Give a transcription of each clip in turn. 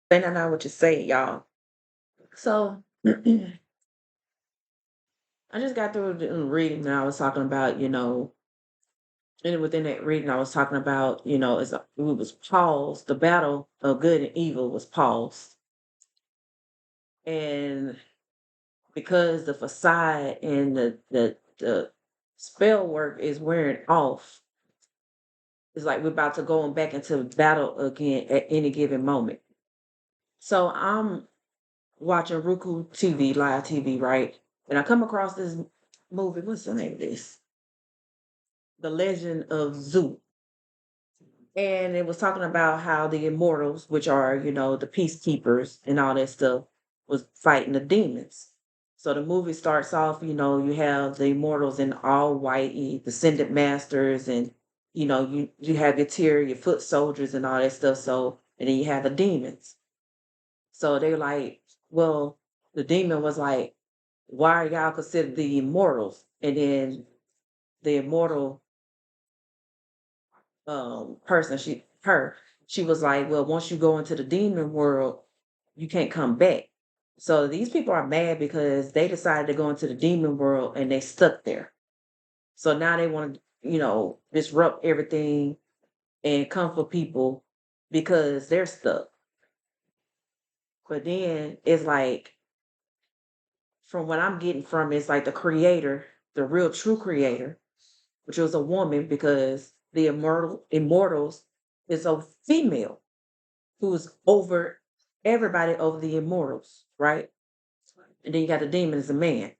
They not know what you say, y'all. So I just got through reading and I was talking about, and within that reading I was talking about, it was paused. The battle of good and evil was paused. And because the facade and the spell work is wearing off, it's like we're about to go back into battle again at any given moment. So I'm watching Roku TV, live TV, right? And I come across this movie. What's the name of this? The Legend of Zoo. And it was talking about how the immortals, which are, the peacekeepers and all that stuff, was fighting the demons. So the movie starts off, you have the immortals in all white, descendant masters, and you have your tier, your foot soldiers and all that stuff. So and then you have the demons. So they're like, well, the demon was like, why are y'all considered the immortals? And then the immortal person, she was like, well, once you go into the demon world, you can't come back. So these people are mad because they decided to go into the demon world and they stuck there. So now they want to, disrupt everything and come for people because they're stuck. But then it's like, from what I'm getting from it, it's like the creator, the real true creator, which was a woman because the immortals is a female who's over everybody over the immortals, right? And then you got the demon as a man.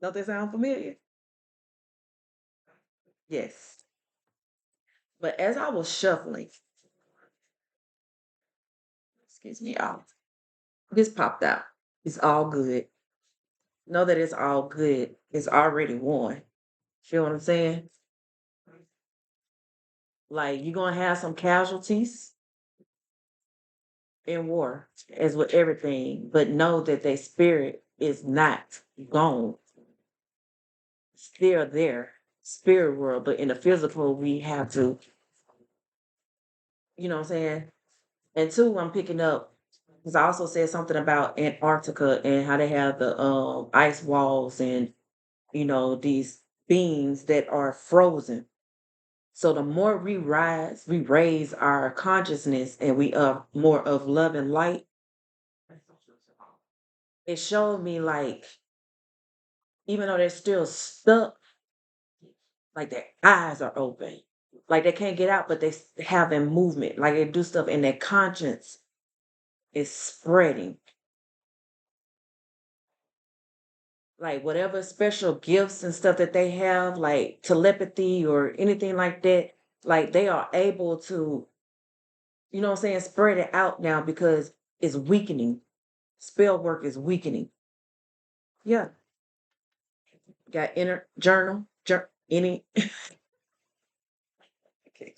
Don't that sound familiar? Yes. But as I was shuffling, excuse me, y'all, this popped out. It's all good. Know that it's all good. It's already won. Feel what I'm saying? Like you're gonna have some casualties in war, as with everything, but know that their spirit is not gone. Still there, spirit world, but in the physical, we have to, you know what I'm saying? And two, I'm picking up because I also said something about Antarctica and how they have the ice walls and these beings that are frozen. So the more we raise our consciousness and we are more of love and light, it showed me like even though they're still stuck, like their eyes are open. Like they can't get out, but they having movement. Like they do stuff and their conscience is spreading. Like whatever special gifts and stuff that they have, like telepathy or anything like that, like they are able to, what I'm saying, spread it out now because it's weakening. Spell work is weakening. Yeah. Got inner journal, any. Okay.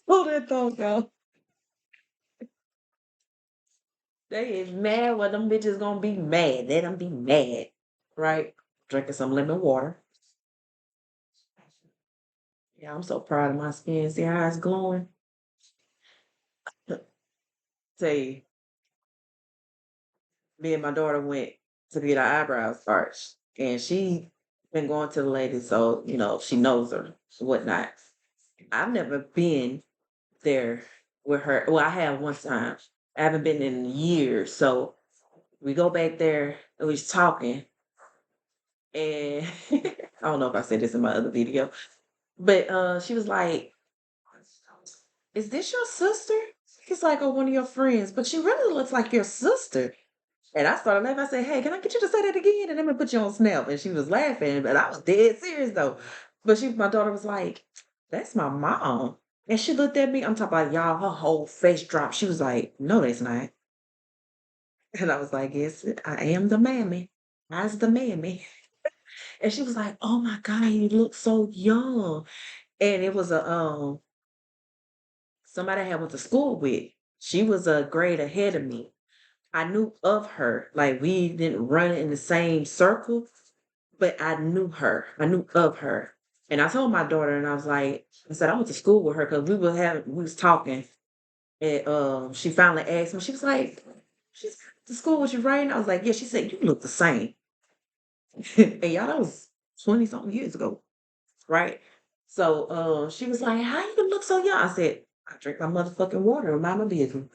Hold that thought down. They is mad. Well, them bitches gonna be mad. They done be mad, right? Drinking some lemon water. Yeah, I'm so proud of my skin. See how it's glowing? Tell you, me and my daughter went to get our eyebrows arched, and she been going to the lady, so she knows her, whatnot. I've never been there with her. Well, I have one time. I haven't been in years, so we go back there and we was talking, and I don't know if I said this in my other video, but she was like, "Is this your sister?" He's like, "Oh, one of your friends," but she really looks like your sister. And I started laughing. I said, "Hey, can I get you to say that again?" And I'm gonna put you on Snap. And she was laughing, but I was dead serious though. But my daughter was like, "That's my mom." And she looked at me. I'm talking about y'all. Her whole face dropped. She was like, "No, that's not." And I was like, "Yes, I am the mammy. I's the mammy." And she was like, "Oh my god, you look so young." And it was a somebody I had went to school with. She was a grade ahead of me. I knew of her. Like we didn't run in the same circle, but I knew her. I knew of her. And I told my daughter, and I was like, I said I went to school with her because we was talking, and she finally asked me. She was like, "She's to school with you, right?" And I was like, "Yeah." She said, "You look the same." And y'all, that was 20 something years ago, right? So she was like, "How you look so young?" I said, "I drink my motherfucking water and mind my business.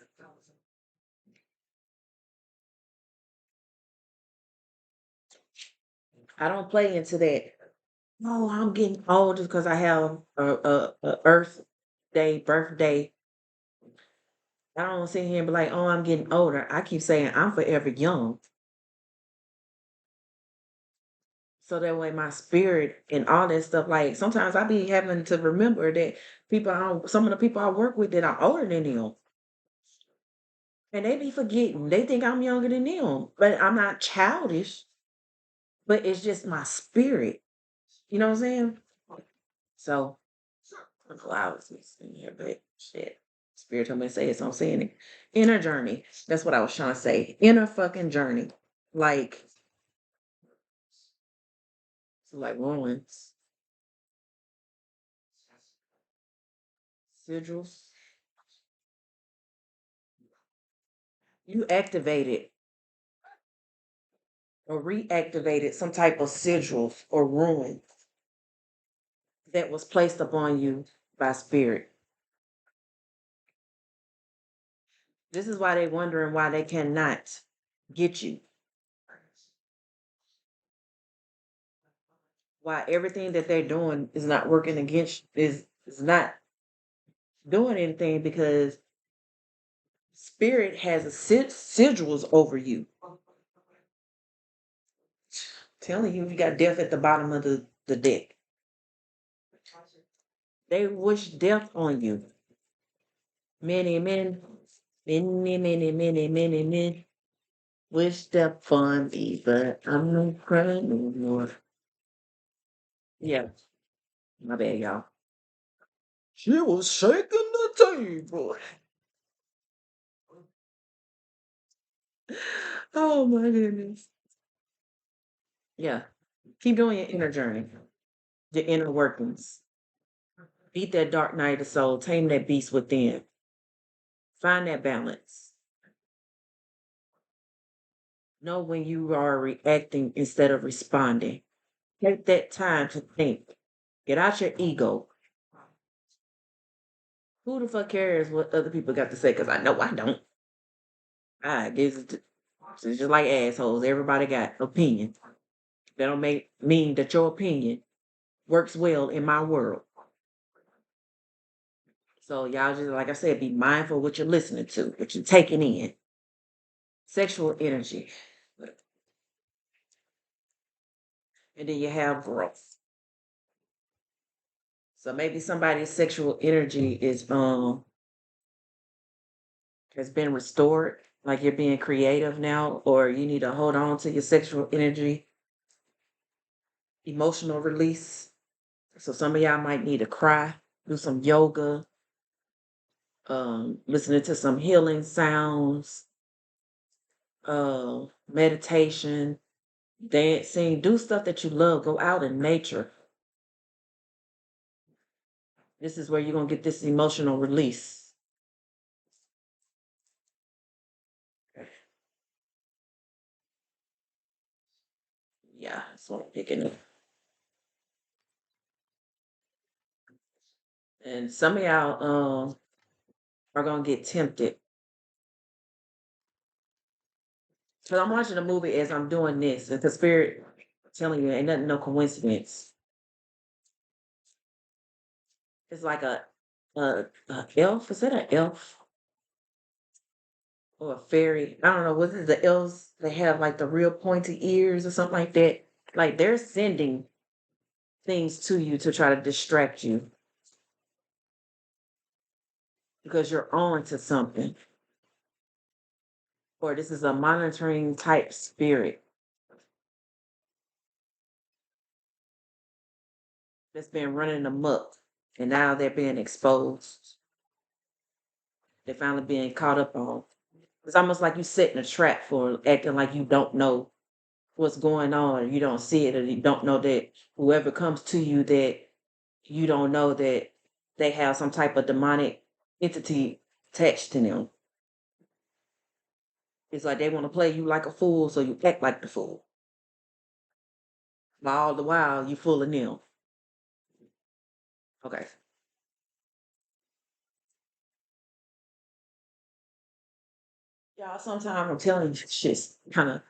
I don't play into that. Oh, I'm getting old just because I have a Earth Day birthday. I don't sit here and be like, oh, I'm getting older. I keep saying I'm forever young. So that way my spirit and all that stuff, like sometimes I be having to remember that some of the people I work with that are older than them. And they be forgetting. They think I'm younger than them. But I'm not childish. But it's just my spirit. You know what I'm saying? So flowers is in here, but shit. Spirit told me to say it, so I'm saying it. Inner journey. That's what I was trying to say. Inner fucking journey. Like, so like ruins, sigils. You activated or reactivated some type of sigils or ruin that was placed upon you by spirit. This is why they're wondering why they cannot get you. Why everything that they're doing is not working against is not doing anything because spirit has a sigils over you. Telling you got death at the bottom of the deck. They wish death on you. Many men, many men wish death on me, but I'm not crying no more. Yeah, my bad, y'all. She was shaking the table. Oh my goodness. Yeah. Keep doing your inner journey, your inner workings. Beat that dark night of the soul, tame that beast within. Find that balance. Know when you are reacting instead of responding. Take that time to think. Get out your ego. Who the fuck cares what other people got to say? Because I know I don't. I guess it's just like assholes. Everybody got opinion. That don't make mean that your opinion works well in my world. So y'all just like I said, be mindful what you're listening to, what you're taking in. Sexual energy. And then you have growth. So maybe somebody's sexual energy is has been restored, like you're being creative now, or you need to hold on to your sexual energy, emotional release. So some of y'all might need to cry, do some yoga, listening to some healing sounds, meditation, dancing, do stuff that you love, go out in nature. This is where you're gonna get this emotional release. Yeah, that's what I'm picking up. And some of y'all are gonna get tempted. Because I'm watching a movie as I'm doing this, and the spirit telling you ain't nothing, no coincidence. It's like a elf. Is that an elf or a fairy? I don't know. What is the elves? They have like the real pointy ears or something like that. Like they're sending things to you to try to distract you because you're on to something. Or this is a monitoring type spirit that's been running amok, and now they're being exposed. They're finally being caught up on. It's almost like you setting a trap for acting like you don't know what's going on, or you don't see it, or you don't know that whoever comes to you that you don't know that they have some type of demonic entity attached to them. It's like they want to play you like a fool, so you act like the fool. But all the while, you fooling them. Okay. Y'all, sometimes I'm telling you, shit's kind of,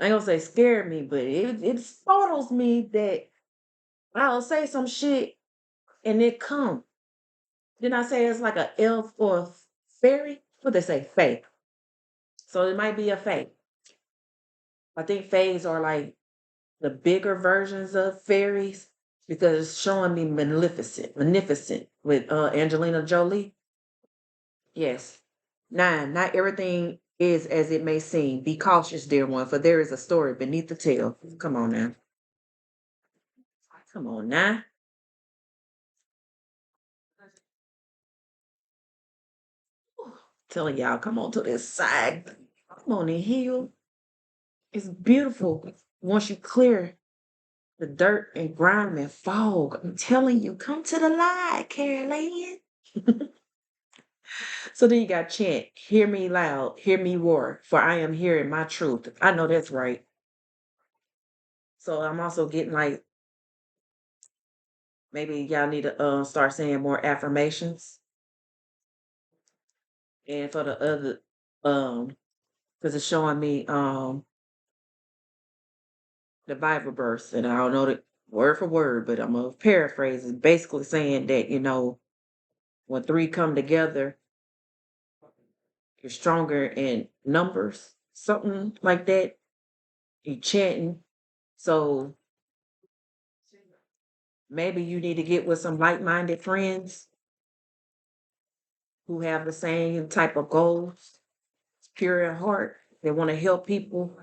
I ain't gonna say scared me, but it startles me that I'll say some shit and it come. Then I say it's like a elf or a fairy. What they say, fae. So it might be a fae. I think fays are like the bigger versions of fairies because it's showing me magnificent with Angelina Jolie. Yes. 9. Not everything is as it may seem. Be cautious, dear one, for there is a story beneath the tale. Come on now. Come on now. Telling y'all, come on to this side. Come on in here. It's beautiful once you clear the dirt and grime and fog. I'm telling you, come to the light, Caroline. So then you got chant, hear me loud, hear me roar, for I am hearing my truth. I know that's right. So I'm also getting like maybe y'all need to start saying more affirmations. And for the other because it's showing me the Bible verse, and I don't know the word for word, but I'm gonna paraphrase it, basically saying that, when three come together, you're stronger in numbers, something like that. You chanting. So maybe you need to get with some like-minded friends who have the same type of goals, pure in heart. They want to help people,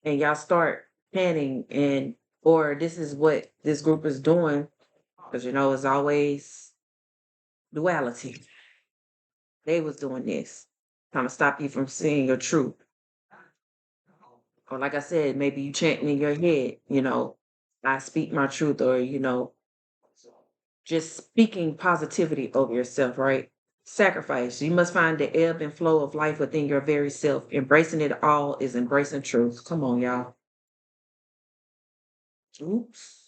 and y'all start planning and or this is what this group is doing because it's always duality. They was doing this, trying to stop you from seeing your truth. Or like I said, maybe you chanting in your head, I speak my truth, or just speaking positivity over yourself, right? Sacrifice. You must find the ebb and flow of life within your very self. Embracing it all is embracing truth. Come on, y'all. Oops.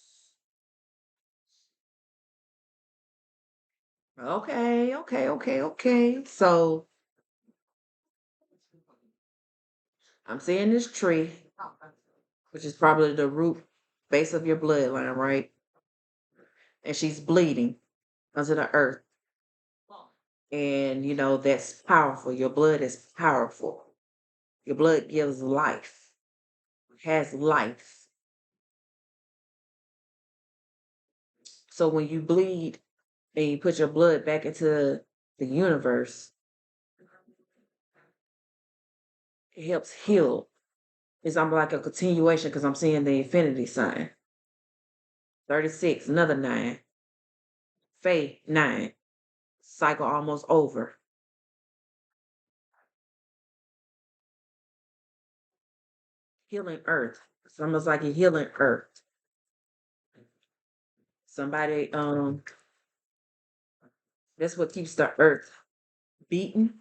Okay, okay, okay, okay. So I'm seeing this tree, which is probably the root base of your bloodline, right? And she's bleeding under the earth. And that's powerful. Your blood is powerful. Your blood gives life, has life. So when you bleed and you put your blood back into the universe, it helps heal. It's I'm like a continuation because I'm seeing the infinity sign. 36, another 9. Faith, 9. Cycle almost over. Healing earth. It's almost like you're healing earth. Somebody, that's what keeps the earth beating.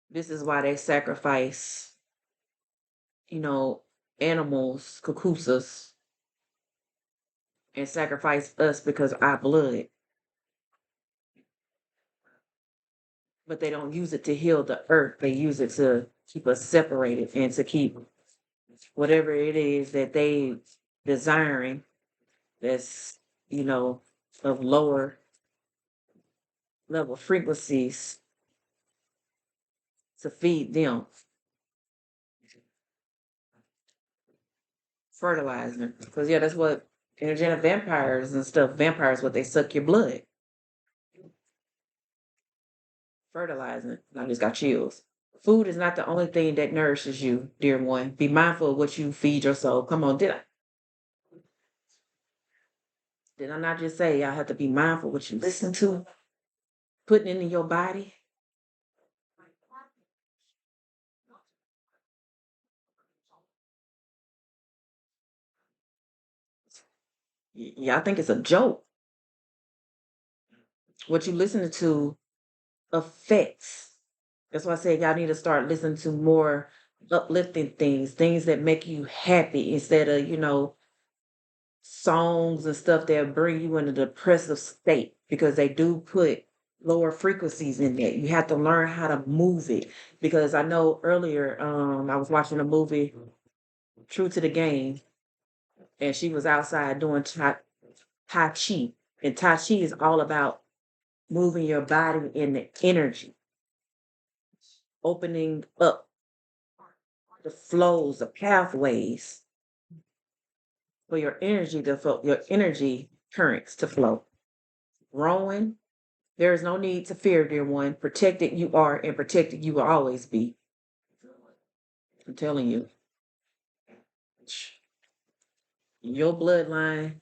This is why they sacrifice, you know, animals, cucusas, and sacrifice us because of our blood. But they don't use it to heal the earth. They use it to keep us separated and to keep whatever it is that they desiring that's, you know, of lower level frequencies to feed them, fertilizer. Because yeah, that's what energetic vampires and stuff, vampires, what they suck your blood. Fertilizing. I just got chills. Food is not the only thing that nourishes you, dear one. Be mindful of what you feed your soul. Come on, did I not just say y'all have to be mindful what you listen to, putting it in your body? Yeah, I think it's a joke. What you listening to affects. That's why I said y'all need to start listening to more uplifting things, things that make you happy instead of, songs and stuff that bring you in a depressive state because they do put lower frequencies in there. You have to learn how to move it. Because I know earlier, I was watching a movie, True to the Game, and she was outside doing tai chi. And tai chi is all about moving your body in the energy, opening up the flows, the pathways for your energy to flow, your energy currents to flow. Growing, there is no need to fear, dear one. Protected you are, and protected you will always be. I'm telling you, your bloodline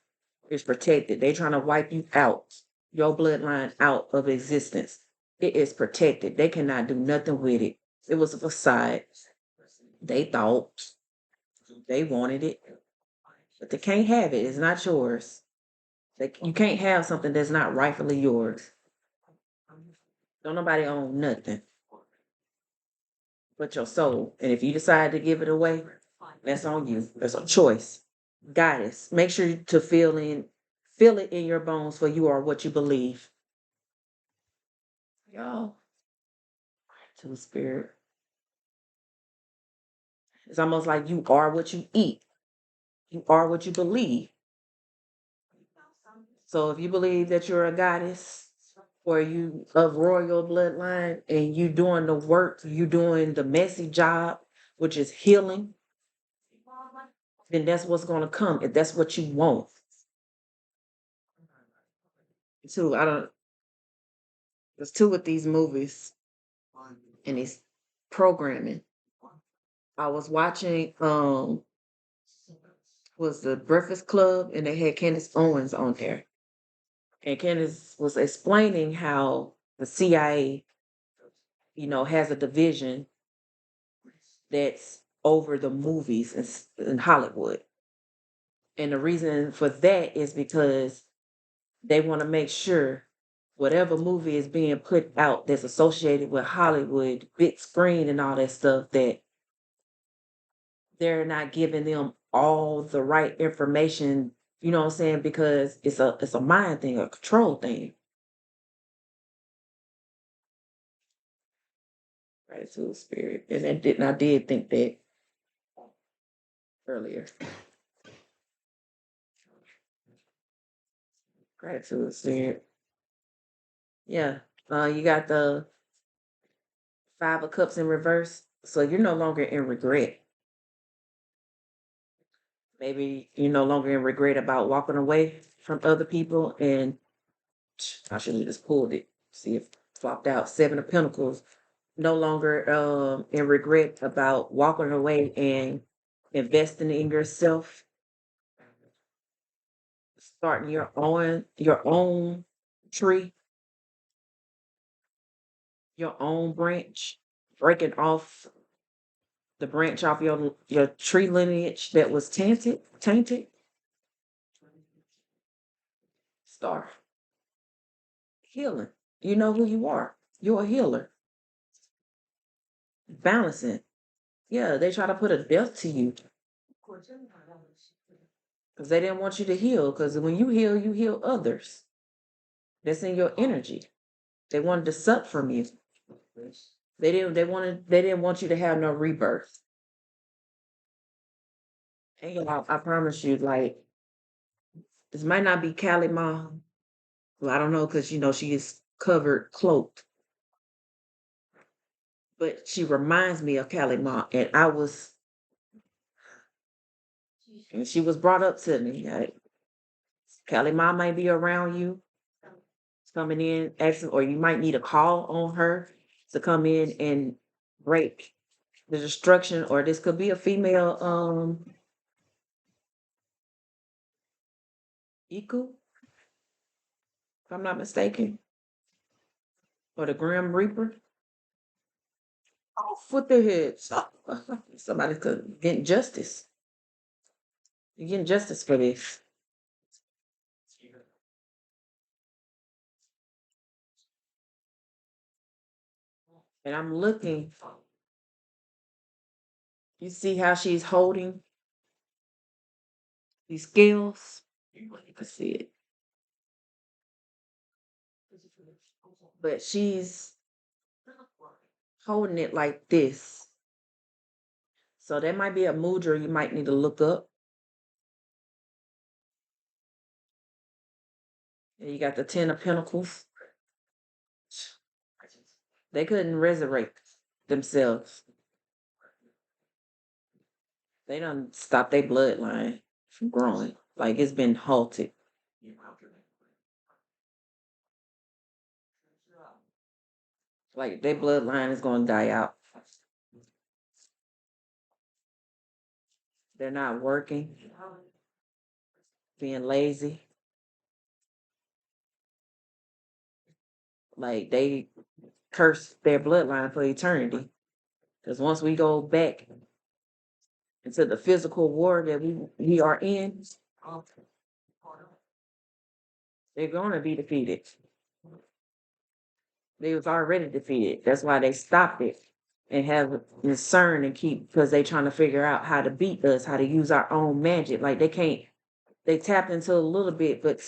is protected. They trying to wipe you out, your bloodline out of existence. It is protected. They cannot do nothing with it. It was a facade. They thought they wanted it, but they can't have it. It's not yours. You can't have something that's not rightfully yours. Don't nobody own nothing but your soul. And if you decide to give it away, that's on you. That's a choice. Goddess, make sure to feel it in your bones, for you are what you believe. Y'all, to the spirit. It's almost like you are what you eat. You are what you believe. So if you believe that you're a goddess or you of royal bloodline and you doing the work, you doing the messy job, which is healing, then that's what's gonna come. If that's what you want. Too, I don't there's two with these movies and it's programming. I was watching was the Breakfast Club and they had Candace Owens on there. And Candace was explaining how the CIA, has a division that's over the movies in Hollywood. And the reason for that is because they want to make sure whatever movie is being put out that's associated with Hollywood, big screen and all that stuff, that they're not giving them all the right information, you know what I'm saying? Because it's a mind thing, a control thing. Gratitude spirit. And I did think that earlier. Gratitude spirit. Yeah. You got the Five of Cups in reverse. So you're no longer in regret. Maybe you're no longer in regret about walking away from other people. And I should have just pulled it. See if it flopped out. Seven of Pentacles. No longer in regret about walking away and investing in yourself, starting your own tree, your own branch, breaking off the branch off your tree lineage that was tainted. Start healing. You know who you are. You're a healer. Balancing. Yeah, they try to put a death to you because they didn't want you to heal. Because when you heal others. That's in your energy. They wanted to suck from you. They didn't want you to have no rebirth. And I promise you, like, this might not be Callie Ma. Well, I don't know because she is covered, cloaked, but she reminds me of Callie Ma. And she was brought up to me. Like, Callie Ma might be around you, coming in, asking, or you might need a call on her to come in and break the destruction, or this could be a female Iku, if I'm not mistaken, or the Grim Reaper. Off with their heads. Somebody could get justice. You're getting justice for this. And I'm looking, you see how she's holding these scales? You can see it. But she's holding it like this. So that might be a mudra you might need to look up. And you got the Ten of Pentacles. They couldn't resurrect themselves. They done stopped their bloodline from growing. Like it's been halted. Like their bloodline is going to die out. They're not working, being lazy. Like they curse their bloodline for eternity. Because once we go back into the physical war that we are in, they're going to be defeated. They was already defeated. That's why they stopped it and have concern and keep because they trying to figure out how to beat us, how to use our own magic. Like they can't. They tapped into a little bit, but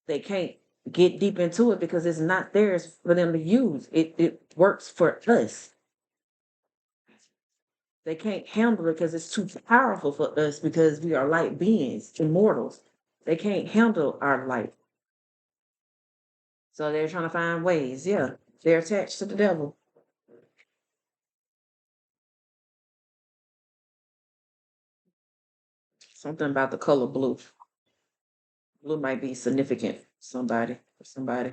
they can't get deep into it because it's not theirs for them to use. It works for us. They can't handle it because it's too powerful for us because we are light beings, immortals. They can't handle our light. So they're trying to find ways. Yeah, they're attached to the devil. Something about the color blue. Blue might be significant for somebody.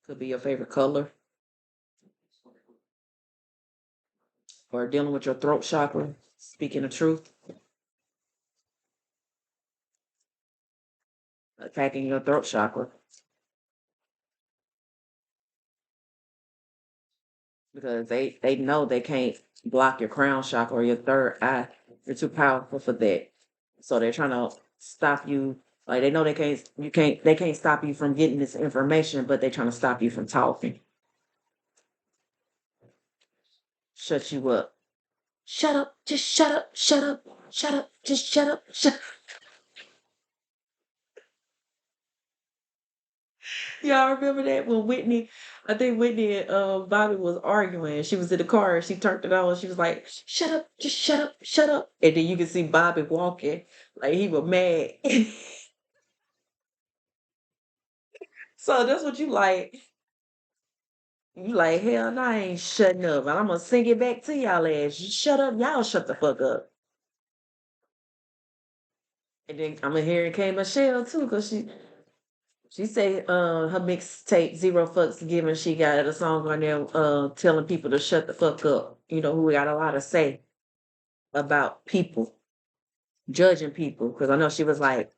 Could be your favorite color. Or dealing with your throat chakra, speaking the truth, attacking your throat chakra. Because they know they can't block your crown chakra or your third eye. You're too powerful for that. So they're trying to stop you. Like they know they can't stop you from getting this information, but they're trying to stop you from talking. Shut you up. Shut up. Just shut up. Shut up. Shut up. Just shut up. Shut. Y'all remember that when Whitney, I think Whitney and Bobby was arguing. She was in the car and she turned it on. She was like, "Shut up, just shut up, shut up." And then you can see Bobby walking like he was mad. So that's what you like. You like, hell no, I ain't shutting up. And I'm gonna sing it back to y'all ass. You shut up, y'all shut the fuck up. And then I'm gonna hear it came Michelle too, cause she say her mixtape Zero Fucks Given, she got a song on there telling people to shut the fuck up. You know, who got a lot to say about people, judging people. Because I know she was like,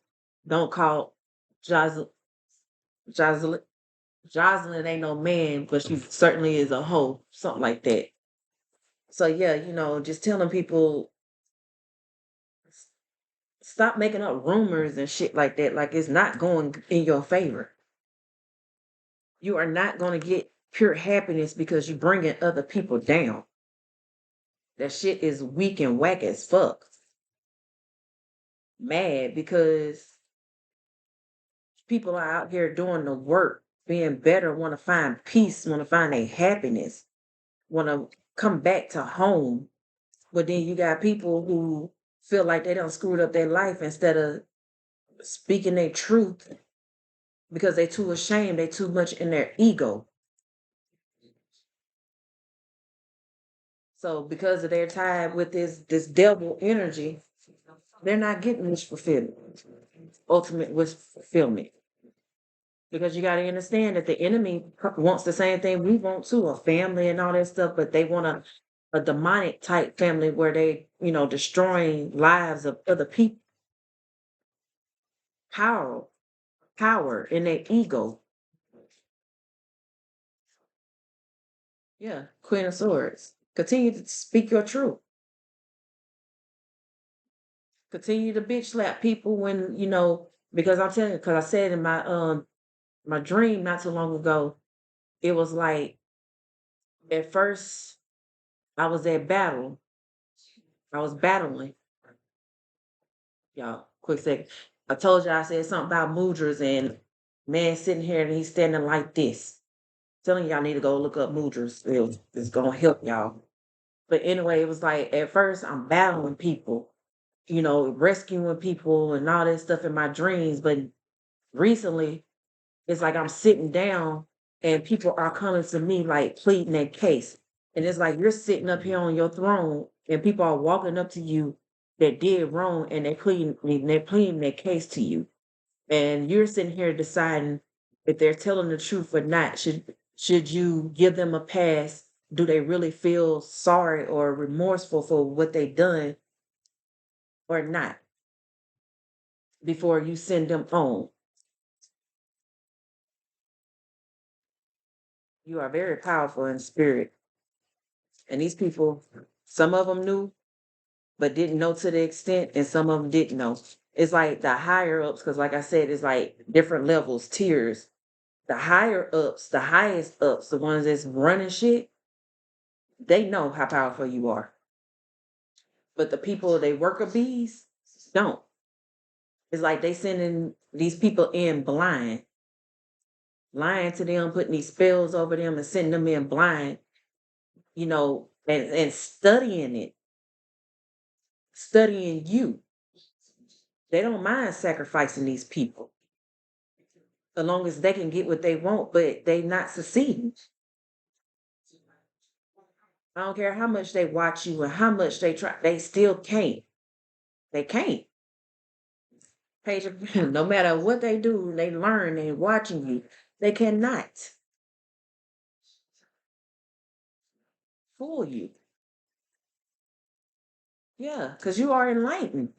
don't call Jocelyn, Jocelyn, Jocelyn ain't no man, but she certainly is a hoe, something like that. So yeah, just telling people stop making up rumors and shit like that. Like it's not going in your favor. You are not going to get pure happiness because you're bringing other people down. That shit is weak and whack as fuck. Mad because people are out here doing the work, being better, want to find peace, want to find a happiness, want to come back to home. But then you got people who feel like they don't screwed up their life instead of speaking their truth because they too ashamed, they too much in their ego. So because of their tie with this devil energy, they're not getting wish fulfillment, ultimate wish fulfillment. Because you got to understand that the enemy wants the same thing we want too, a family and all that stuff, but they want a demonic type family where they, destroying lives of other people, power, power in their ego. Yeah, Queen of Swords. Continue to speak your truth. Continue to bitch slap people when, because I'm telling you, because I said in my My dream not too long ago, it was like at first I was at battle. I was battling. Y'all, quick second. I told you I said something about mudras and man sitting here and he's standing like this. Telling y'all need to go look up mudras. It's gonna help y'all. But anyway, it was like at first I'm battling people, rescuing people and all that stuff in my dreams. But recently, it's like I'm sitting down and people are coming to me like pleading their case. And it's like you're sitting up here on your throne and people are walking up to you that did wrong and they're pleading their case to you. And you're sitting here deciding if they're telling the truth or not. Should you give them a pass? Do they really feel sorry or remorseful for what they've done or not before you send them on? You are very powerful in spirit. And these people, some of them knew, but didn't know to the extent, and some of them didn't know. It's like the higher ups, because like I said, it's like different levels, tiers. The higher ups, the highest ups, the ones that's running shit, they know how powerful you are. But the people, they worker bees, don't. It's like they sending these people in blind, lying to them, putting these spells over them and sending them in blind, and studying it, studying you. They don't mind sacrificing these people as long as they can get what they want, but they not succeeding. I don't care how much they watch you and how much they try, they still can't. They can't. Page, no matter what they do, they learn, they watching you. They cannot fool you. Yeah, because you are enlightened.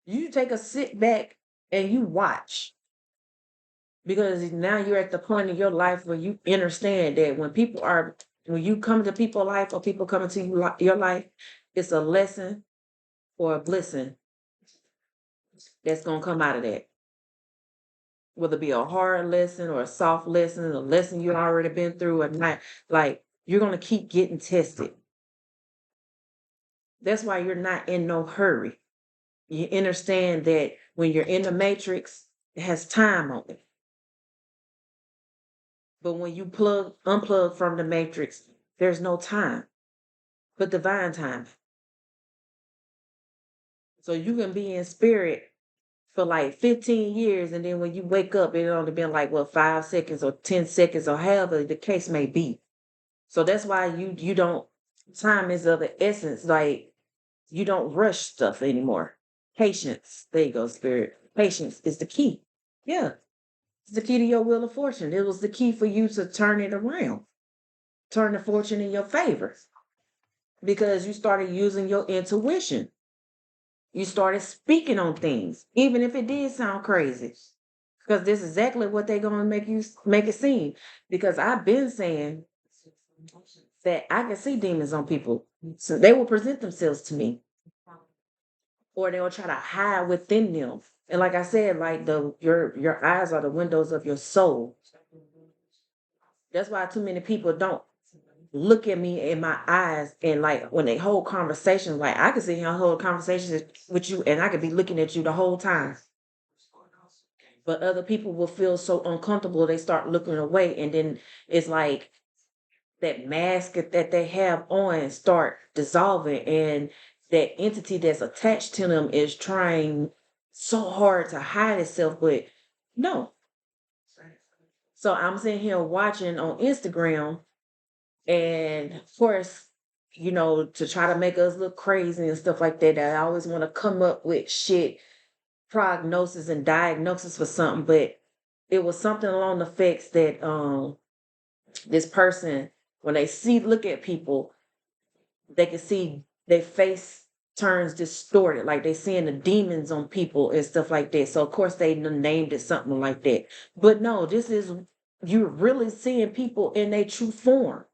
You take a sit back and you watch because now you're at the point in your life where you understand that when you come to people's life or people come into your life, it's a lesson or a blessing that's going to come out of that. Whether it be a hard lesson or a soft lesson, a lesson you already been through or not, like you're going to keep getting tested. That's why you're not in no hurry. You understand that when you're in the matrix, it has time on it. But when you unplug from the matrix, there's no time, but divine time. So you can be in spirit for like 15 years, and then when you wake up, it only been like what 5 seconds or 10 seconds or however the case may be. So that's why you don't time is of the essence. Like you don't rush stuff anymore. Patience. There you go, spirit. Patience is the key. Yeah. It's the key to your wheel of fortune. It was the key for you to turn it around, turn the fortune in your favor because you started using your intuition. You started speaking on things, even if it did sound crazy, because this is exactly what they're gonna make it seem. Because I've been saying that I can see demons on people, so they will present themselves to me, or they will try to hide within them. And like I said, like your eyes are the windows of your soul. That's why too many people don't look at me in my eyes and like when they hold conversations, like I can sit here and hold conversations with you and I could be looking at you the whole time. But other people will feel so uncomfortable they start looking away and then it's like that mask that they have on start dissolving and that entity that's attached to them is trying so hard to hide itself, but no. So I'm sitting here watching on Instagram. And of course, to try to make us look crazy and stuff like that, I always want to come up with shit, prognosis and diagnosis for something. But it was something along the facts that this person, when they look at people, they can see their face turns distorted, like they seeing the demons on people and stuff like that. So of course they named it something like that. But no, this is you're really seeing people in their true form.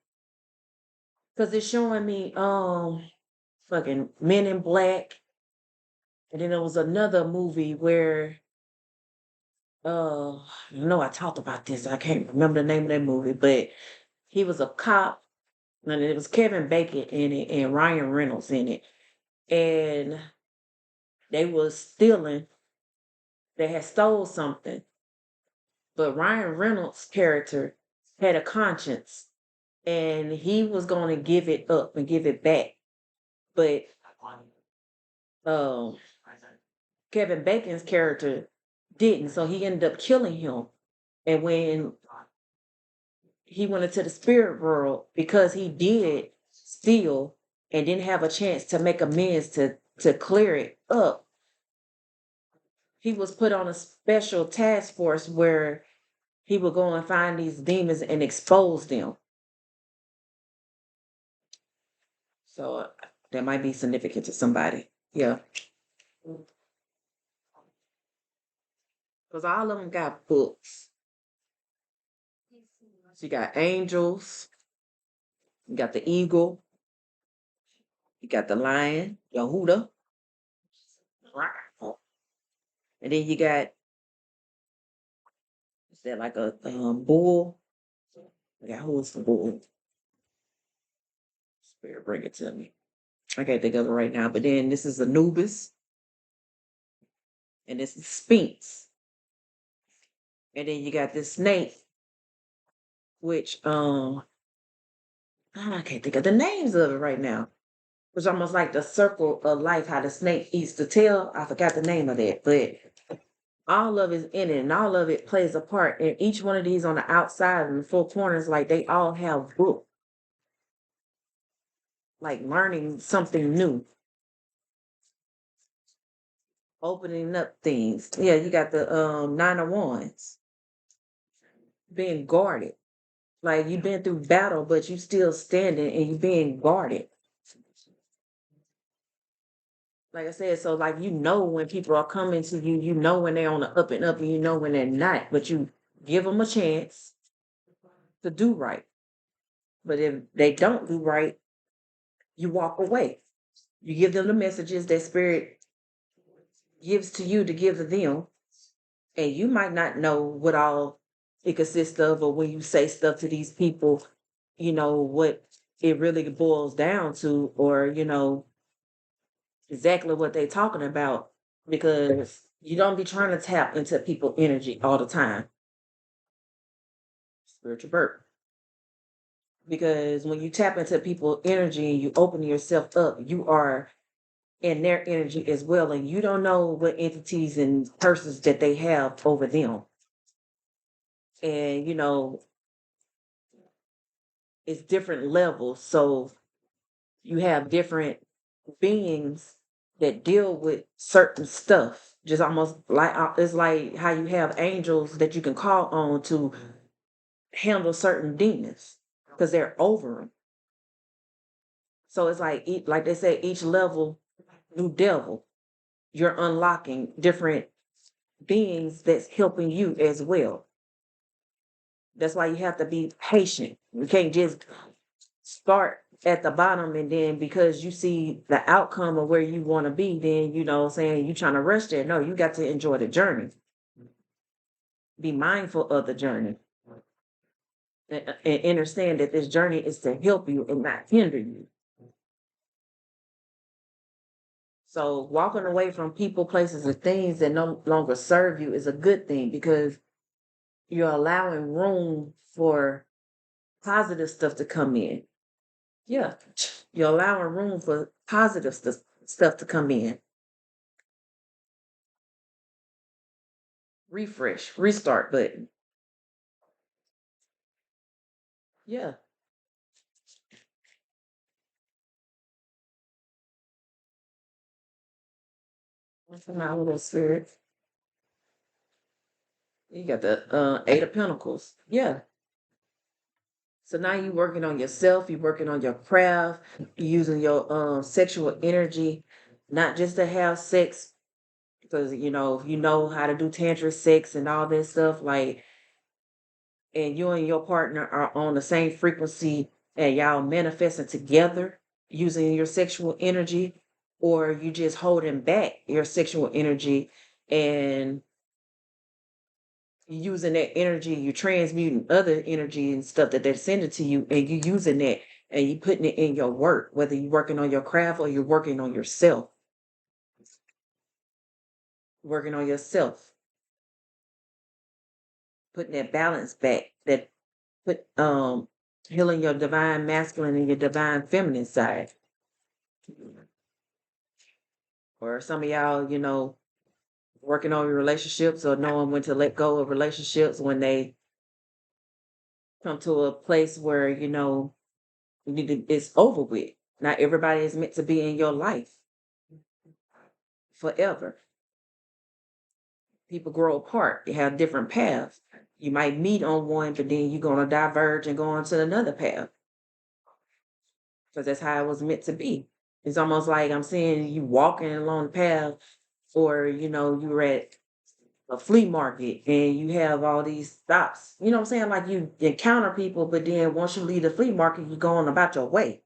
Because it's showing me fucking Men in Black. And then there was another movie where I know I talked about this. I can't remember the name of that movie, but he was a cop, and it was Kevin Bacon in it and Ryan Reynolds in it, and they was stealing. They had stole something, but Ryan Reynolds' character had a conscience, and he was going to give it up and give it back, but um, Kevin Bacon's character didn't, so he ended up killing him. And when he went into the spirit world because he did steal and didn't have a chance to make amends to clear it up. He was put on a special task force where he would go and find these demons and expose them. So that might be significant to somebody. Yeah, because all of them got books. So you got angels, you got the eagle, you got the lion, Yehuda, and then you got, is that like a bull? I got, who's the bull? Spirit, bring it to me. I can't think of it right now. But then this is Anubis, and this is Sphinx, and then you got this snake, which I can't think of the names of it right now. Which almost like the circle of life, how the snake eats the tail. I forgot the name of that, but all of it's in it, and all of it plays a part. And each one of these on the outside and the four corners, like they all have book, like learning something new, opening up things. Yeah, you got the nine of wands, being guarded. Like you've been through battle, but you still standing and you being guarded. Like I said, so like you know when people are coming to you, you know when they're on the up and up, and you know when they're not. But you give them a chance to do right. But if they don't do right, you walk away. You give them the messages that spirit gives to you to give to them, and you might not know what all it consists of, or when you say stuff to these people, you know what it really boils down to, or exactly what they're talking about, because you don't be trying to tap into people energy all the time. Spiritual birth. Because when you tap into people energy and you open yourself up, you are in their energy as well, and you don't know what entities and persons that they have over them. And it's different levels, so you have different beings that deal with certain stuff, just almost like it's like how you have angels that you can call on to handle certain demons because they're over them. So it's like like they say, each level new devil, you're unlocking different beings that's helping you as well. That's why you have to be patient. You can't just start at the bottom, and then because you see the outcome of where you want to be, then saying you trying to rush there. No, you got to enjoy the journey. Be mindful of the journey, and understand that this journey is to help you and not hinder you. So walking away from people, places, and things that no longer serve you is a good thing, because you're allowing room for positive stuff to come in. Yeah, you're allowing room for positive stuff to come in. Refresh, restart button. Yeah. That's my little spirit. You got the Eight of Pentacles. Yeah. So now you're working on yourself, you're working on your craft, you're using your sexual energy, not just to have sex, because if you know how to do tantric sex and all this stuff, like, and you and your partner are on the same frequency and y'all manifesting together using your sexual energy, or you just holding back your sexual energy and You using that energy, you transmuting other energy and stuff that they're sending to you, and you using that and you putting it in your work, whether you're working on your craft or you're working on yourself, putting that balance back, that put healing your divine masculine and your divine feminine side. Or some of y'all, working on your relationships or knowing when to let go of relationships when they come to a place where, it's over with. Not everybody is meant to be in your life forever. People grow apart, they have different paths. You might meet on one, but then you're going to diverge and go on to another path because that's how it was meant to be. It's almost like I'm seeing you walking along the path, or, you're at a flea market and you have all these stops. You know what I'm saying? Like you encounter people, but then once you leave the flea market, you go on about your way.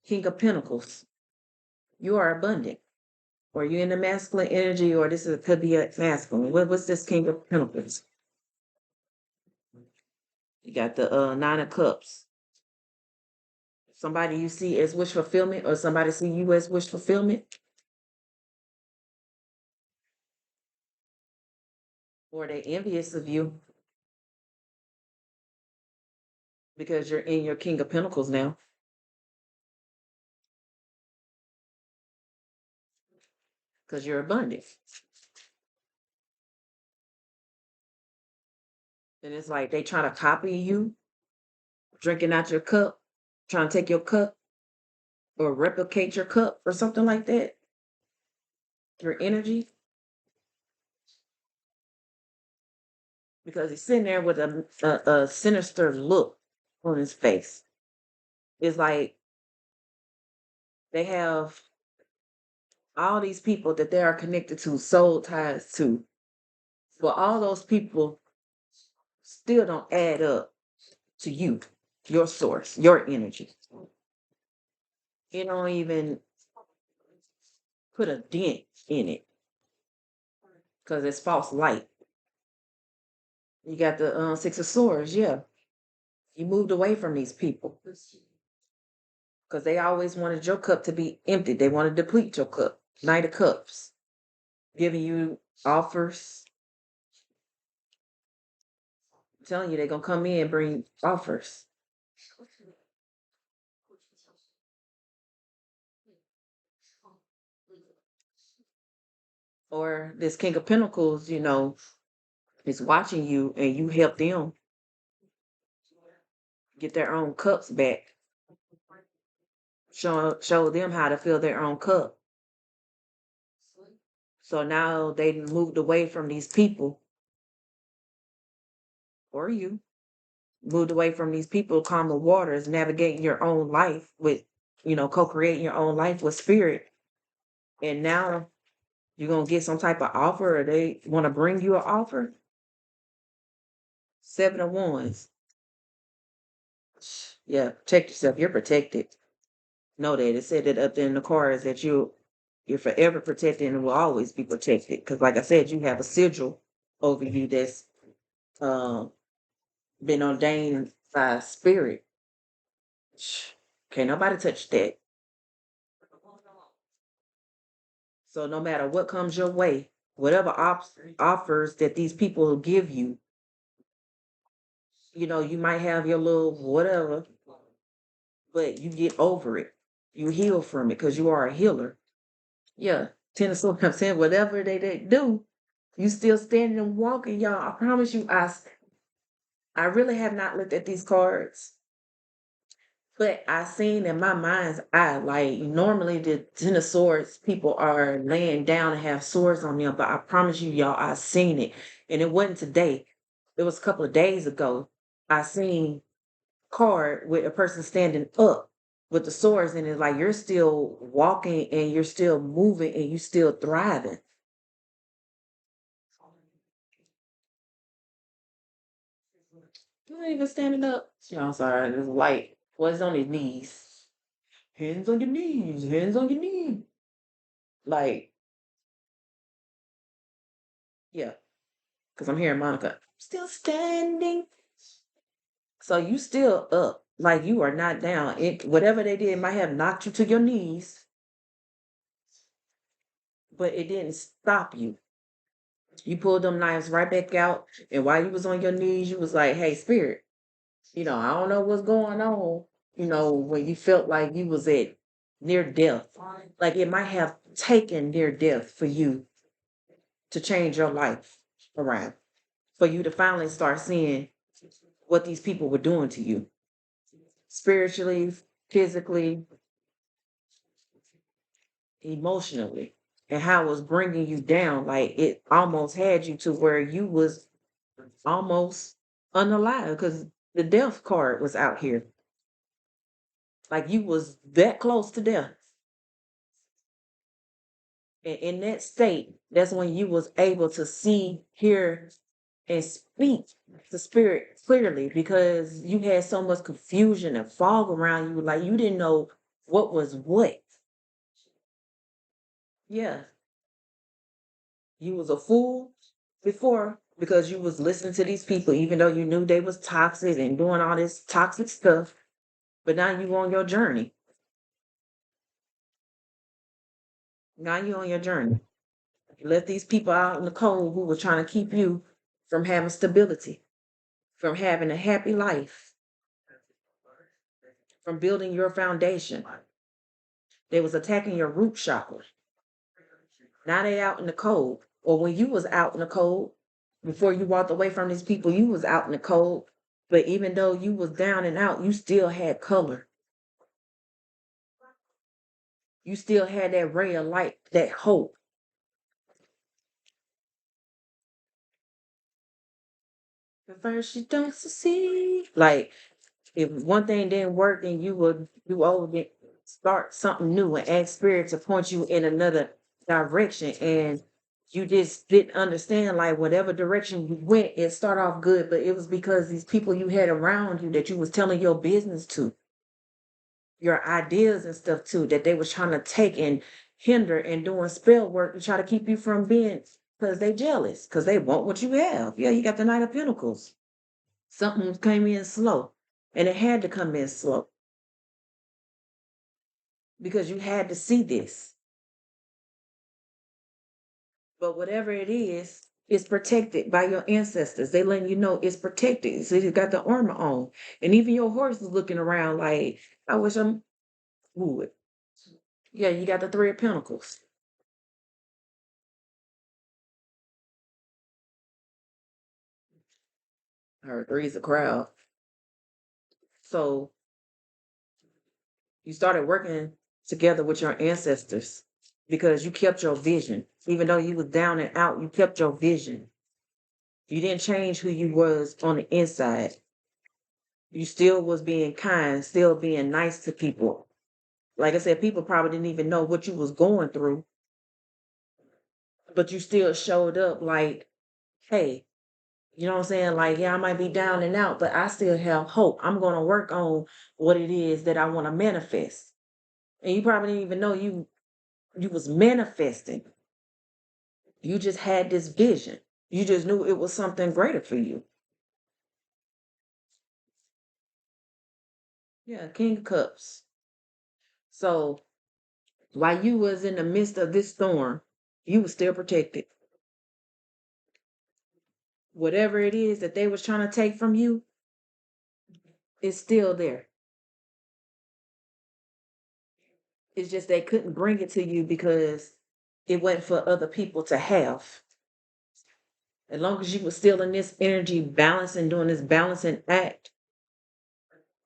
King of Pentacles, you are abundant. Or you in the masculine energy, or could be a masculine. What's this King of Pentacles? You got the Nine of Cups. Somebody you see as wish fulfillment, or somebody see you as wish fulfillment, or they envious of you because you're in your King of Pentacles now. Because you're abundant. And it's like they trying to copy you, drinking out your cup, trying to take your cup or replicate your cup or something like that. Your energy. Because he's sitting there with a sinister look on his face. It's like they have all these people that they are connected to, soul ties to. But all those people still don't add up to you, your source, your energy. You don't even put a dent in it because it's false light. You got the Six of Swords, yeah. You moved away from these people because they always wanted your cup to be empty. They want to deplete your cup. Knight of Cups, giving you offers. I'm telling you, they're going to come in and bring offers. Or this King of Pentacles, is watching you and you help them get their own cups back. Show them how to fill their own cup. So now they moved away from these people, or you moved away from these people, calmer waters, navigating your own life with, co-creating your own life with spirit. And now you're going to get some type of offer, or they want to bring you an offer. Seven of Wands. Yeah, protect yourself. You're protected. Know that. It said that up there in the cards that you're forever protected and will always be protected. Because like I said, you have a sigil over you that's been ordained by spirit. Can't nobody touch that. So no matter what comes your way, whatever offers that these people give you, you might have your little whatever, but you get over it. You heal from it because you are a healer. Yeah. Ten of Swords, I'm saying whatever they do, you still standing and walking, y'all. I promise you, I really have not looked at these cards, but I seen in my mind's eye, like normally the Ten of Swords people are laying down and have swords on them, but I promise you, y'all, I seen it. And it wasn't today. It was a couple of days ago. I seen card with a person standing up with the swords, and it's like you're still walking and you're still moving and you're still thriving. You ain't even standing up. Yeah, I'm sorry, this light was on his knees. Hands on your knees, hands on your knees. Like, yeah. because I'm hearing Monica. Still standing. So you still up. Like you are not down. It whatever they did might have knocked you to your knees, but it didn't stop you. You pulled them knives right back out. And while you was on your knees, you was like, hey, spirit, I don't know what's going on. When you felt like you was at near death. Like it might have taken near death for you to change your life around. For you to finally start seeing what these people were doing to you. Spiritually, physically, emotionally, and how it was bringing you down. Like it almost had you to where you was almost unalive because the death card was out here. Like you was that close to death. And in that state, that's when you was able to see, hear, and speak the spirit clearly because you had so much confusion and fog around you. Like you didn't know what was what. Yeah. You was a fool before because you was listening to these people, even though you knew they was toxic and doing all this toxic stuff. But now you on your journey. Now you on your journey. You left these people out in the cold who were trying to keep you from having stability, from having a happy life, from building your foundation. They was attacking your root chakra. Now they out in the cold. Or when you was out in the cold, before you walked away from these people, you was out in the cold. But even though you was down and out, you still had color. You still had that ray of light, that hope. At first you don't succeed. Like if one thing didn't work, then you would do over it, start something new and ask spirit to point you in another direction. And you just didn't understand like whatever direction you went, it started off good, but it was because these people you had around you that you was telling your business to, your ideas and stuff too, that they was trying to take and hinder and doing spell work to try to keep you from being because they jealous, because they want what you have. Yeah, you got the Knight of Pentacles. Something came in slow, and it had to come in slow because you had to see this. But whatever it is, it's protected by your ancestors. They letting you know it's protected. So you got the armor on. And even your horse is looking around like, I wish I'm would. Yeah, you got the Three of Pentacles. Or three's a crowd. So you started working together with your ancestors because you kept your vision. Even though you was down and out, you kept your vision. You didn't change who you was on the inside. You still was being kind, still being nice to people. Like I said, people probably didn't even know what you was going through, but you still showed up like, hey, you know what I'm saying? Like, yeah, I might be down and out, but I still have hope. I'm going to work on what it is that I want to manifest. And you probably didn't even know you was manifesting. You just had this vision. You just knew it was something greater for you. Yeah, King of Cups. So while you was in the midst of this storm, you was still protected. Whatever it is that they was trying to take from you is still there. It's just they couldn't bring it to you because it wasn't for other people to have. As long as you were still in this energy balancing, doing this balancing act,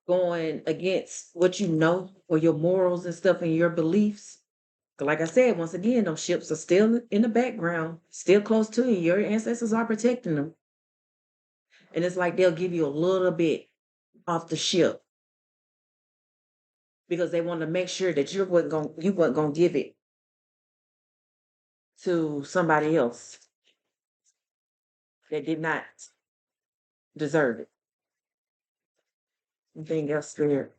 going against what you know or your morals and stuff and your beliefs. Like I said, once again, those ships are still in the background, still close to you. Your ancestors are protecting them. And it's like they'll give you a little bit off the ship because they want to make sure that you weren't gonna give it to somebody else that did not deserve it. Anything else there?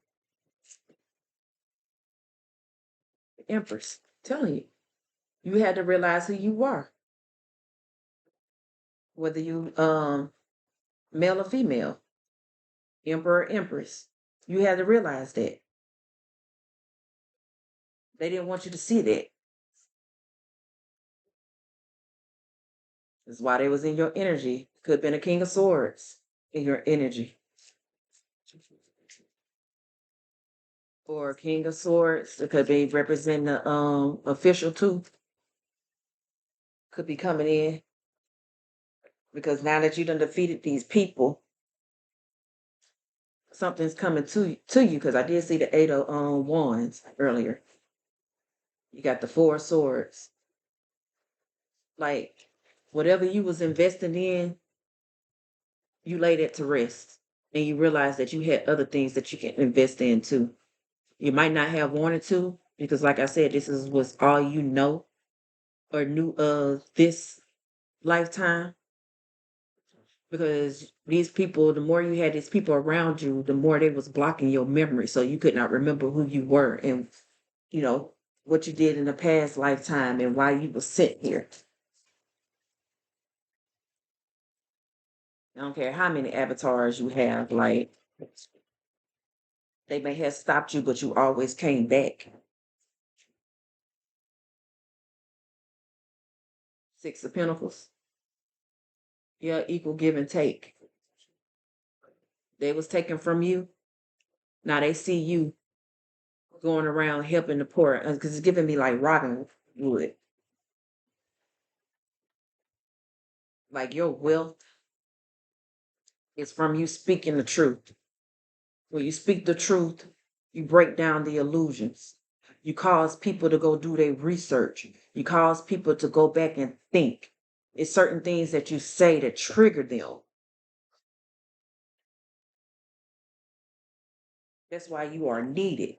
Empress, telling you, you had to realize who you were. whether you male or female, emperor, empress. You had to realize that. They didn't want you to see that. That's why they was in your energy. Could have been a king of swords in your energy. Or a king of swords. It could be representing the official too. Could be coming in. Because now that you done defeated these people, something's coming to you. Because I did see the eight of wands earlier. You got the four swords. Like whatever you was investing in, you laid it to rest. And you realize that you had other things that you can invest in too. You might not have wanted to, because like I said, this is what's all you know or knew of this lifetime. Because these people, the more you had these people around you, the more they was blocking your memory. So you could not remember who you were and, you know, what you did in the past lifetime and why you were sent here. I don't care how many avatars you have, like they may have stopped you, but you always came back. Six of Pentacles. Yeah, equal give and take. They was taken from you. Now they see you going around helping the poor because it's giving me like Robin Wood. Like your wealth is from you speaking the truth. When you speak the truth, you break down the illusions. You cause people to go do their research. You cause people to go back and think. It's certain things that you say that trigger them. That's why you are needed.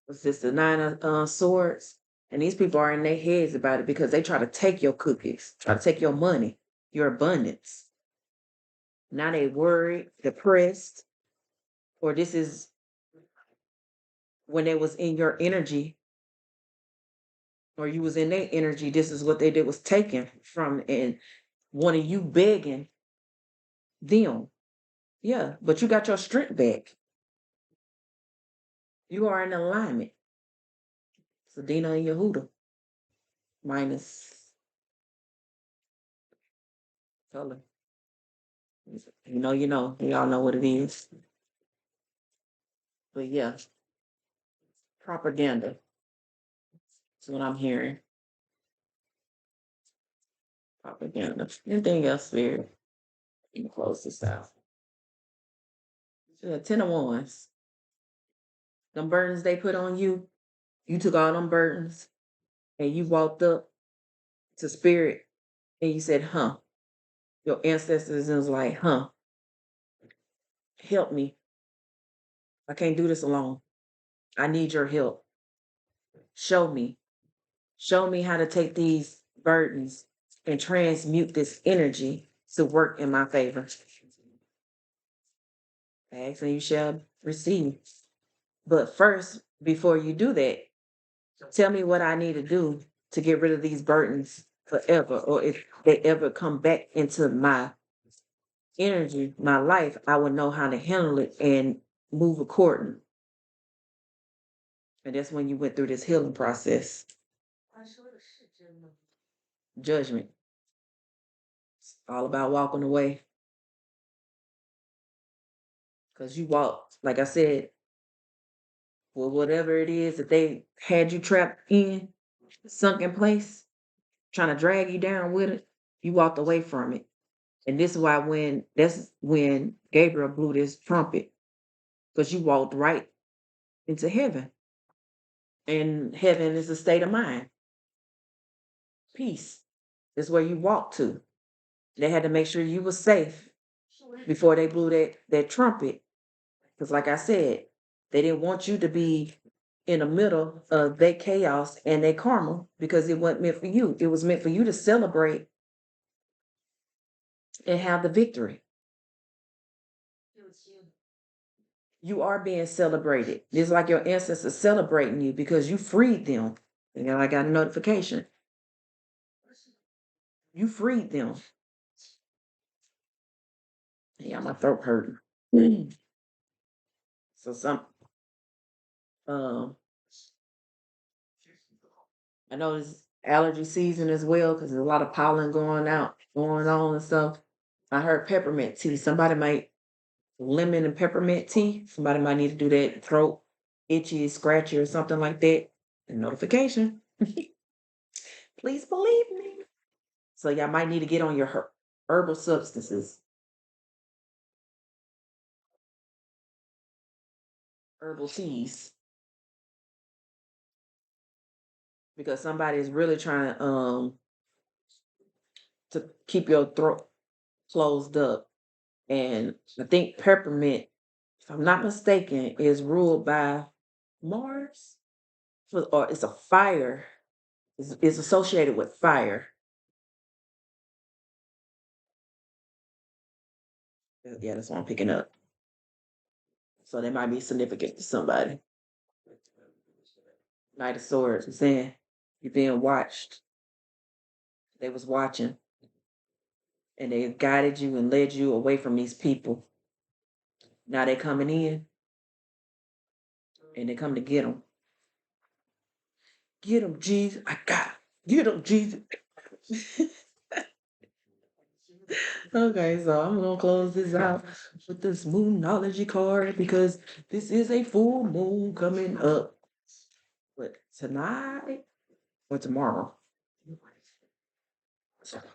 It's just the nine of swords. And these people are in their heads about it because they try to take your cookies, try to take your money, your abundance. Now they worried, depressed, or this is when they was in your energy or you was in their energy, this is what they did was taken from and one of you begging them. Yeah, but you got your strength back. You are in alignment. Sadina and Yehuda minus color. You know, you know. We all know what it is. But yeah, propaganda. That's what I'm hearing. Propaganda. Anything else, Spirit? You can close this out. Yeah, 10 of Wands. Them burdens they put on you, you took all them burdens and you walked up to Spirit and you said, huh. Your ancestors was like, huh, help me. I can't do this alone. I need your help. Show me. Show me how to take these burdens and transmute this energy to work in my favor. Ask and you shall receive. But first, before you do that, tell me what I need to do to get rid of these burdens forever, or if they ever come back into my energy, my life, I will know how to handle it and move according. And that's when you went through this healing process. Judgment. It's all about walking away. Because you walk, like I said, well, whatever it is that they had you trapped in, sunk in place, trying to drag you down with it, you walked away from it. And this is why that's when Gabriel blew this trumpet, because you walked right into heaven. And heaven is a state of mind. Peace is where you walk to. They had to make sure you were safe before they blew that trumpet. Because like I said, they didn't want you to be in the middle of their chaos and their karma because it wasn't meant for you. It was meant for you to celebrate and have the victory. You are being celebrated. It's like your ancestors celebrating you because you freed them. And I got a notification. You freed them. Yeah, my throat hurting. So um I know it's allergy season as well because there's a lot of pollen going on and stuff. I heard peppermint tea. Somebody might lemon and peppermint tea. Somebody might need to do that throat itchy, scratchy, or something like that. A notification. Please believe me. So y'all might need to get on your herbal substances, herbal teas, because somebody is really trying to keep your throat closed up. And I think peppermint, if I'm not mistaken, is ruled by Mars, or it's a fire. It's associated with fire. Yeah, that's what I'm picking up. So that might be significant to somebody. Knight of Swords is saying you're being watched. They was watching, and they guided you and led you away from these people. Now they coming in, and they come to get them. Get them, Jesus. I got 'em. Get them, Jesus. Okay, so I'm gonna close this out with this moonology card because this is a full moon coming up. But tonight or tomorrow.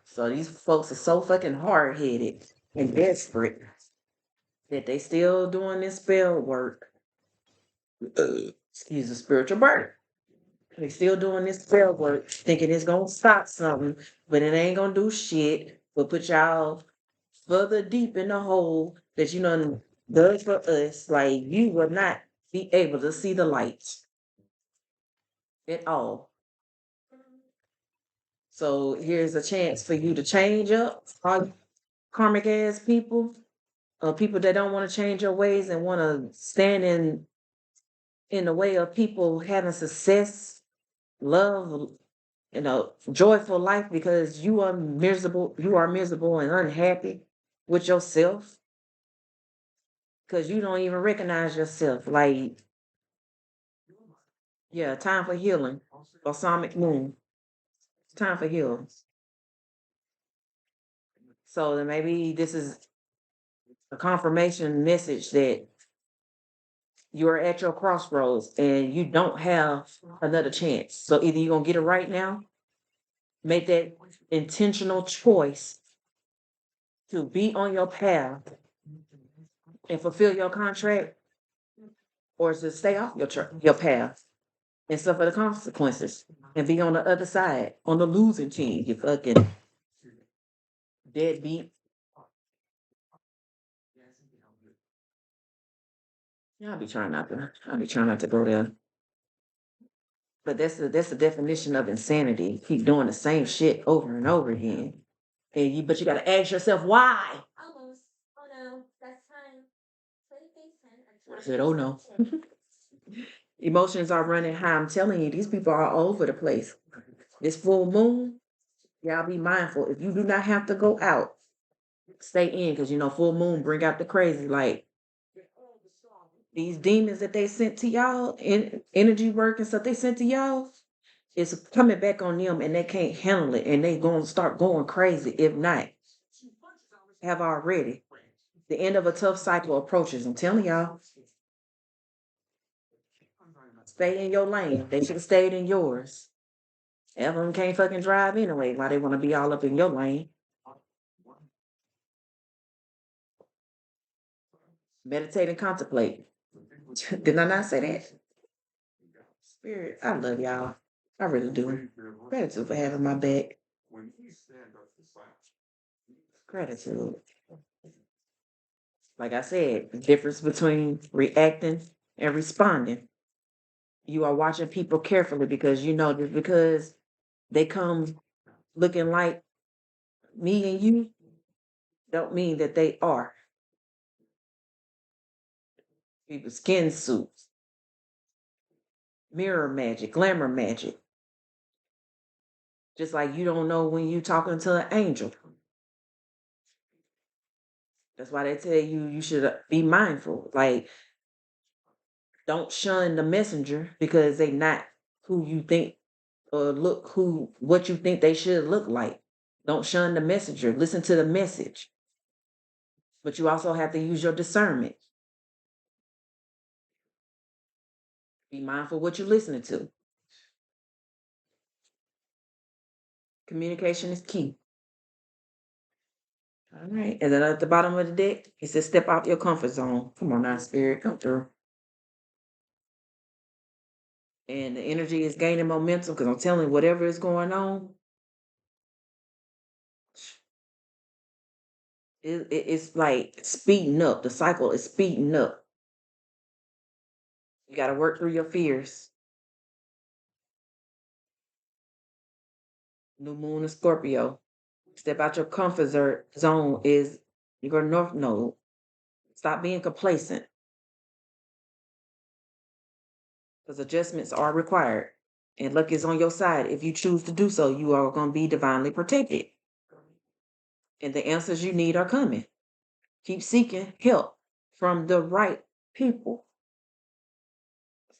So these folks are so fucking hard headed and desperate that they still doing this spell work. Excuse the spiritual burden. They still doing this spell work, thinking it's gonna stop something, but it ain't gonna do shit. But put y'all further deep in the hole that you know does for us. Like you will not be able to see the light at all. So here's a chance for you to change up, all karmic ass people, people that don't want to change your ways and want to stand in the way of people having success, love, joyful life because you are miserable and unhappy with yourself because you don't even recognize yourself. Like, yeah, time for healing. Balsamic moon. It's time for healing. So then maybe this is a confirmation message that you're at your crossroads and you don't have another chance. So either you're gonna get it right now, make that intentional choice to be on your path and fulfill your contract, or to stay off your path and suffer the consequences and be on the other side, on the losing team. You fucking deadbeat. Yeah, I'll be trying not to go there. But that's the definition of insanity. Keep doing the same shit over and over again. But you gotta ask yourself why. I said, oh no. Emotions are running high. I'm telling you, these people are all over the place. This full moon, y'all be mindful. If you do not have to go out, stay in because full moon bring out the crazy. Like these demons that they sent to y'all, energy work and stuff they sent to y'all, it's coming back on them and they can't handle it and they gonna start going crazy. If not, have already. The end of a tough cycle approaches. I'm telling y'all, stay in your lane. They should have stayed in yours. Half of them can't fucking drive anyway. Why they want to be all up in your lane? Meditate and contemplate. Did I not say that? Spirit, I love y'all. I really do. Gratitude for having my back. Gratitude. Like I said, the difference between reacting and responding. You are watching people carefully because you know just because they come looking like me and you don't mean that they are. People skin suits, mirror magic, glamour magic. Just like you don't know when you talking to an angel. That's why they tell you you should be mindful. Like, don't shun the messenger because they not who you think or look who what you think they should look like. Don't shun the messenger. Listen to the message. But you also have to use your discernment. Be mindful what you're listening to. Communication is key. All right. And then at the bottom of the deck, it says step out your comfort zone. Come on now, spirit, come through. And the energy is gaining momentum because I'm telling you, whatever is going on, it's like speeding up. The cycle is speeding up. You got to work through your fears. New moon in Scorpio. Step out your comfort zone is your north node. Stop being complacent because adjustments are required. And luck is on your side. If you choose to do so, you are going to be divinely protected. And the answers you need are coming. Keep seeking help from the right people.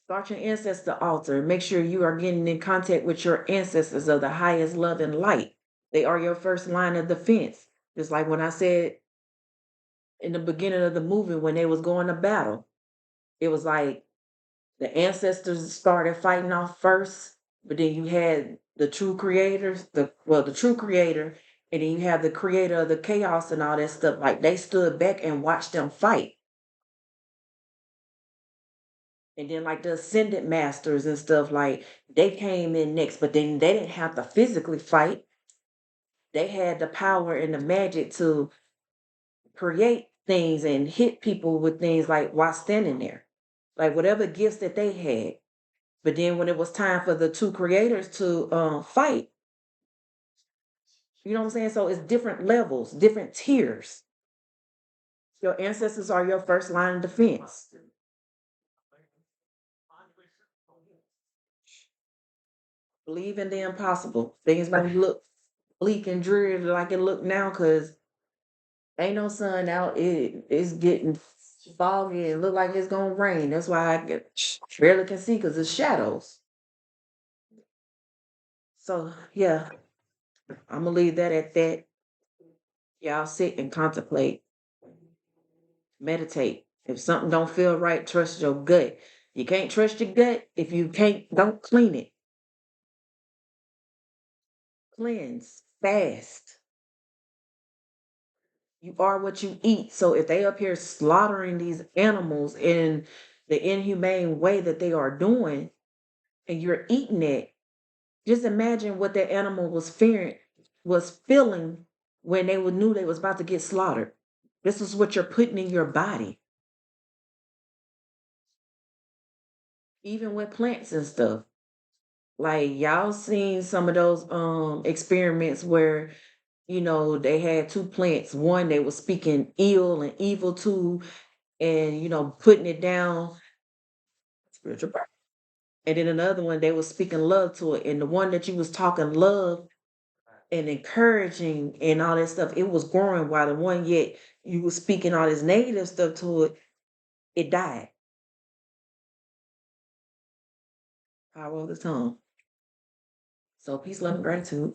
Start your ancestor altar. Make sure you are getting in contact with your ancestors of the highest love and light. They are your first line of defense. Just like when I said in the beginning of the movie when they was going to battle, it was like the ancestors started fighting off first, but then you had the true creators, the true creator, and then you have the creator of the chaos and all that stuff. Like they stood back and watched them fight. And then like the ascendant masters and stuff, like they came in next, but then they didn't have to physically fight. They had the power and the magic to create things and hit people with things like while standing there. Like whatever gifts that they had. But then when it was time for the two creators to fight, you know what I'm saying? So it's different levels, different tiers. Your ancestors are your first line of defense. Believe in the impossible. Things might look bleak and dreary like it look now because ain't no sun out. It's getting foggy and look like it's gonna rain. That's why barely can see because it's shadows. So yeah, I'm gonna leave that at that. Y'all sit and contemplate, meditate. If something don't feel right, trust your gut. You can't trust your gut if you can't. Don't clean it. Cleanse, fast. You are what you eat. So if they up here slaughtering these animals in the inhumane way that they are doing, and you're eating it, just imagine what that animal was feeling when knew they was about to get slaughtered. This is what you're putting in your body, even with plants and stuff. Like y'all seen some of those experiments where they had two plants. One they was speaking ill and evil to, and putting it down spiritual. And then another one they was speaking love to it, and the one that you was talking love and encouraging and all that stuff, it was growing, while the one yet you was speaking all this negative stuff to it, it died. Power of the tongue. So peace, love, and gratitude.